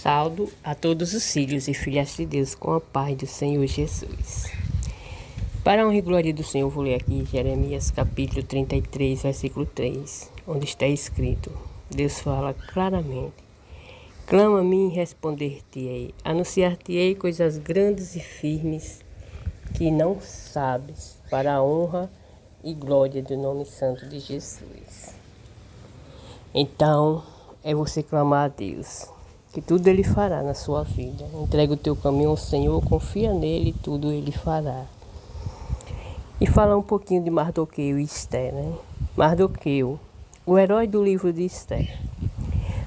Saldo a todos os filhos e filhas de Deus com a paz do Senhor Jesus. Para a honra e glória do Senhor, vou ler aqui Jeremias capítulo 33, versículo 3, onde está escrito, Deus fala claramente, clama a mim e responder-te-ei, anunciar-te-ei coisas grandes e firmes que não sabes, para a honra e glória do nome santo de Jesus. Então, é você clamar a Deus, que tudo Ele fará na sua vida. Entrega o teu caminho ao Senhor, confia nele e tudo Ele fará. E falar um pouquinho de Mardoqueu e Esther, né? Mardoqueu, o herói do livro de Esther.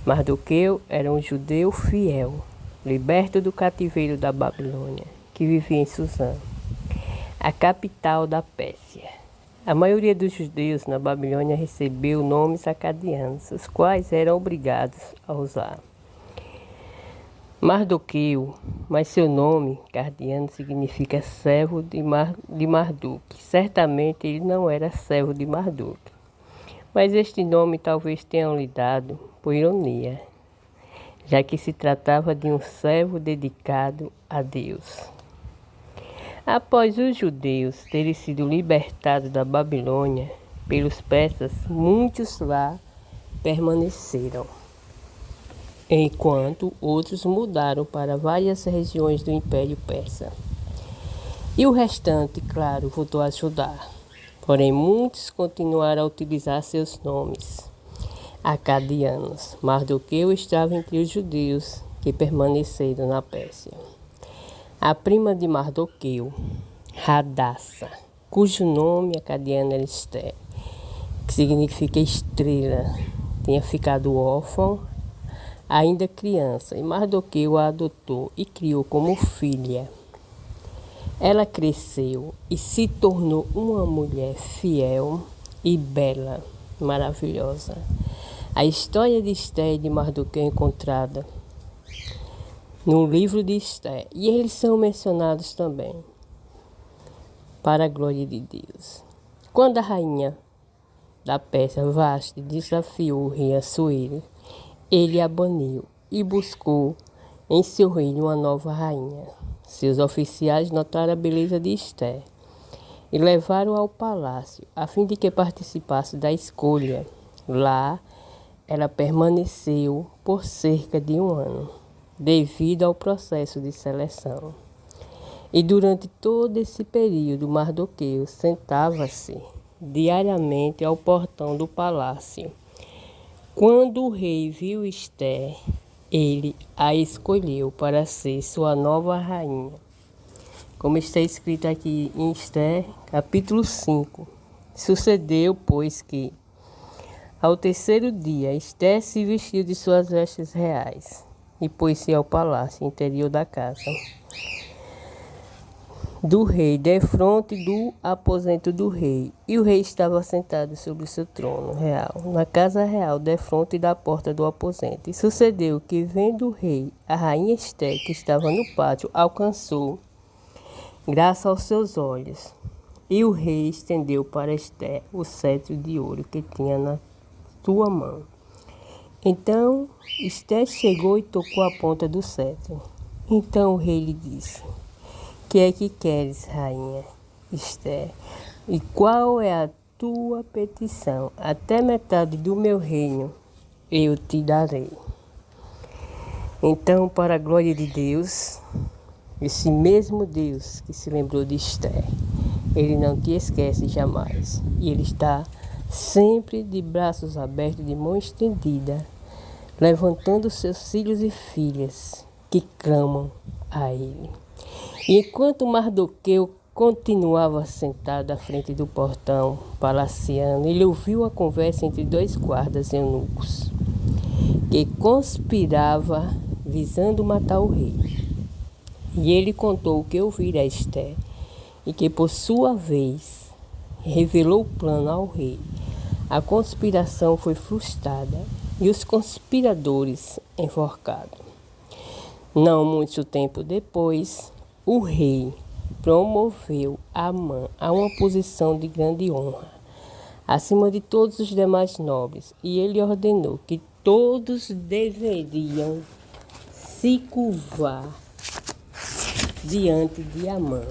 Mardoqueu era um judeu fiel, liberto do cativeiro da Babilônia, que vivia em Susã, a capital da Pérsia. A maioria dos judeus na Babilônia recebeu nomes acadianos, os quais eram obrigados a usar. Mardoqueu, mas seu nome cardiano significa servo de Marduque. Certamente ele não era servo de Marduque, mas este nome talvez tenham lhe dado por ironia, já que se tratava de um servo dedicado a Deus. Após os judeus terem sido libertados da Babilônia pelos persas, muitos lá permaneceram, enquanto outros mudaram para várias regiões do Império Persa. E o restante, claro, voltou a ajudar. Porém, muitos continuaram a utilizar seus nomes acadianos. Mardoqueu estava entre os judeus que permaneceram na Pérsia. A prima de Mardoqueu, Hadassa, cujo nome acadiano era Esther, que significa estrela, tinha ficado órfã ainda criança, e Mardoqueu a adotou e criou como filha. Ela cresceu e se tornou uma mulher fiel e bela, maravilhosa. A história de Esther e de Mardoqueu é encontrada no livro de Esther, e eles são mencionados também, para a glória de Deus. Quando a rainha da Pérsia, Vasti, desafiou o rei Assuero, ele a baniu e buscou em seu reino uma nova rainha. Seus oficiais notaram a beleza de Esther e levaram-a ao palácio, a fim de que participasse da escolha. Lá, ela permaneceu por cerca de um ano, devido ao processo de seleção. E durante todo esse período, Mardoqueu sentava-se diariamente ao portão do palácio. Quando o rei viu Esther, ele a escolheu para ser sua nova rainha. Como está escrito aqui em Esther, capítulo 5. Sucedeu, pois, que, ao terceiro dia, Esther se vestiu de suas vestes reais e pôs-se ao palácio interior da casa do rei, defronte do aposento do rei. E o rei estava sentado sobre o seu trono real, na casa real, defronte da porta do aposento. E sucedeu que, vendo o rei, a rainha Esther, que estava no pátio, alcançou graça aos seus olhos. E o rei estendeu para Esther o cetro de ouro que tinha na sua mão. Então Esther chegou e tocou a ponta do cetro. Então o rei lhe disse: que é que queres, rainha Esther? E qual é a tua petição? Até metade do meu reino eu te darei. Então, para a glória de Deus, esse mesmo Deus que se lembrou de Esther, ele não te esquece jamais. E ele está sempre de braços abertos, de mão estendida, levantando seus filhos e filhas que clamam a ele. E enquanto Mardoqueu continuava sentado à frente do portão palaciano, ele ouviu a conversa entre dois guardas eunucos, que conspiravam visando matar o rei. E ele contou o que ouvira a Esther, e que por sua vez revelou o plano ao rei. A conspiração foi frustrada e os conspiradores enforcados. Não muito tempo depois, o rei promoveu Amã a uma posição de grande honra, acima de todos os demais nobres, e ele ordenou que todos deveriam se curvar diante de Amã,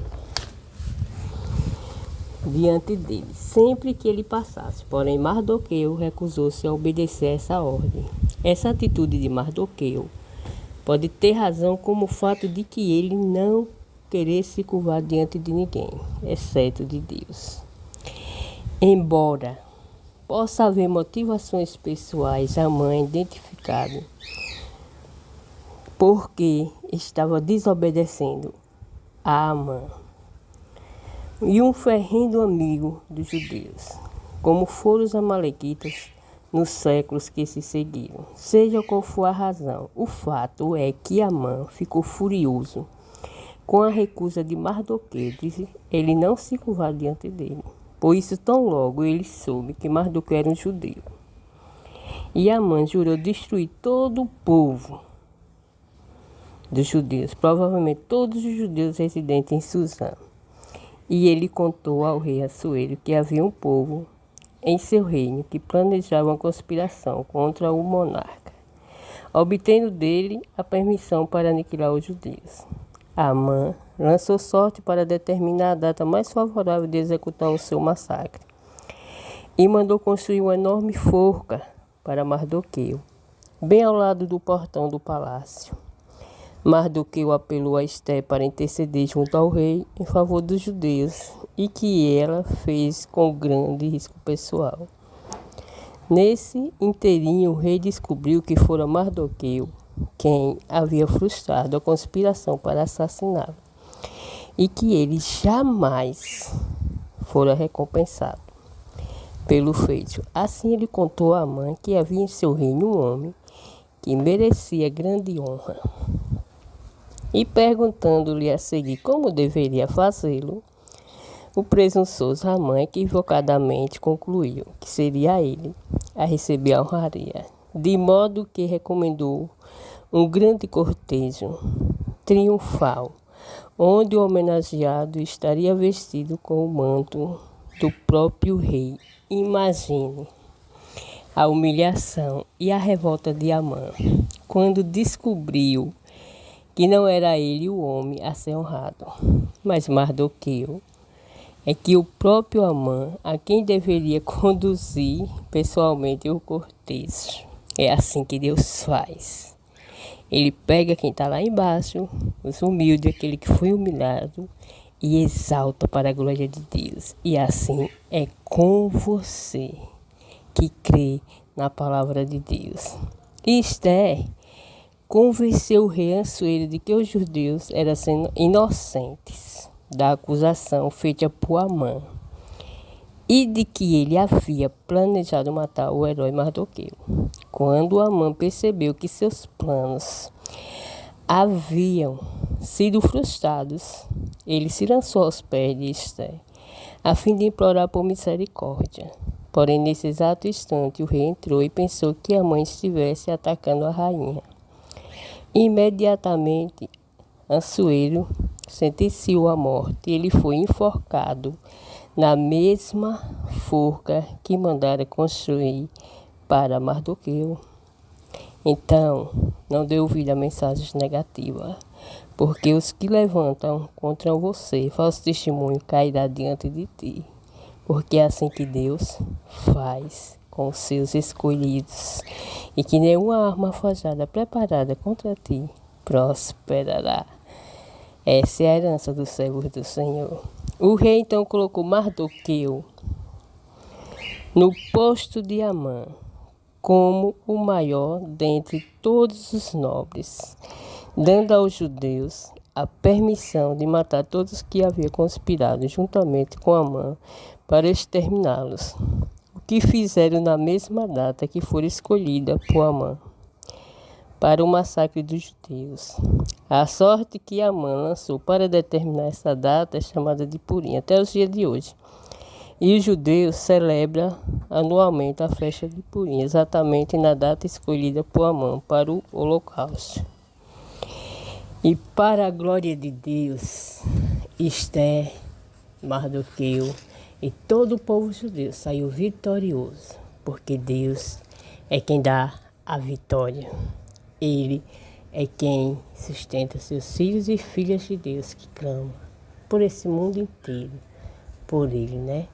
diante dele, sempre que ele passasse. Porém, Mardoqueu recusou-se a obedecer a essa ordem. Essa atitude de Mardoqueu pode ter razão como o fato de que ele não querer se curvar diante de ninguém, exceto de Deus. Embora possa haver motivações pessoais, Amã é identificado porque estava desobedecendo a Amã e um ferrenho amigo dos judeus, como foram os amalequitas nos séculos que se seguiram. Seja qual for a razão, o fato é que Amã ficou furioso com a recusa de Mardoqueu, de ele não se curvar diante dele. Por isso, tão logo ele soube que Mardoqueu era um judeu. E Amã jurou destruir todo o povo dos judeus, provavelmente todos os judeus residentes em Susã. E ele contou ao rei Assuero que havia um povo em seu reino que planejava uma conspiração contra o monarca, obtendo dele a permissão para aniquilar os judeus. Amã lançou sorte para determinar a data mais favorável de executar o seu massacre e mandou construir uma enorme forca para Mardoqueu, bem ao lado do portão do palácio. Mardoqueu apelou a Esté para interceder junto ao rei em favor dos judeus, e que ela fez com grande risco pessoal. Nesse inteirinho, o rei descobriu que fora Mardoqueu quem havia frustrado a conspiração para assassiná-lo, e que ele jamais fora recompensado pelo feito. Assim ele contou a Amã que havia em seu reino um homem que merecia grande honra. E perguntando-lhe a seguir como deveria fazê-lo, o presunçoso Amã equivocadamente concluiu que seria ele a receber a honraria, de modo que recomendou um grande cortejo triunfal, onde o homenageado estaria vestido com o manto do próprio rei. Imagine a humilhação e a revolta de Amã quando descobriu que não era ele o homem a ser honrado, mas Mardoqueu, é que o próprio Amã, a quem deveria conduzir pessoalmente o cortejo. É assim que Deus faz. Ele pega quem está lá embaixo, os humildes, aquele que foi humilhado, e exalta para a glória de Deus. E assim é com você que crê na palavra de Deus. E Esté convenceu o rei Assuero de que os judeus eram inocentes da acusação feita por Amã e de que ele havia planejado matar o herói Mardoqueu. Quando Amã percebeu que seus planos haviam sido frustrados, ele se lançou aos pés de Esté, a fim de implorar por misericórdia. Porém, nesse exato instante, o rei entrou e pensou que Amã estivesse atacando a rainha. Imediatamente, Assuero sentenciou a morte e ele foi enforcado na mesma forca que mandara construir para Mardoqueu. Então, não dê ouvido a mensagens negativas, porque os que levantam contra você falso testemunho cairá diante de ti, porque é assim que Deus faz com os seus escolhidos, e que nenhuma arma forjada preparada contra ti prosperará. Essa é a herança dos servos do Senhor. O rei então colocou Mardoqueu no posto de Amã como o maior dentre todos os nobres, dando aos judeus a permissão de matar todos que havia conspirado juntamente com Amã para exterminá-los, o que fizeram na mesma data que foi escolhida por Amã para o massacre dos judeus. A sorte que Amã lançou para determinar essa data é chamada de Purim até os dias de hoje. E os judeus celebram anualmente a festa de Purim, exatamente na data escolhida por Amã para o holocausto. E para a glória de Deus, Esté, Mardoqueu e todo o povo judeu saiu vitorioso, porque Deus é quem dá a vitória. Ele é quem sustenta seus filhos e filhas de Deus que clamam por esse mundo inteiro, por Ele, né?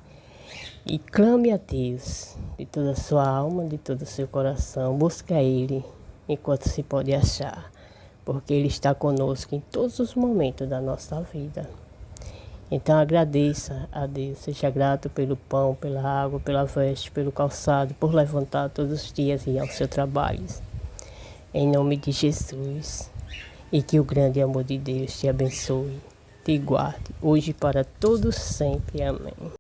E clame a Deus de toda a sua alma, de todo o seu coração. Busca Ele enquanto se pode achar, porque Ele está conosco em todos os momentos da nossa vida. Então agradeça a Deus, seja grato pelo pão, pela água, pela veste, pelo calçado, por levantar todos os dias e ir ao seu trabalho. Em nome de Jesus. E que o grande amor de Deus te abençoe, te guarde, hoje e para todos sempre. Amém.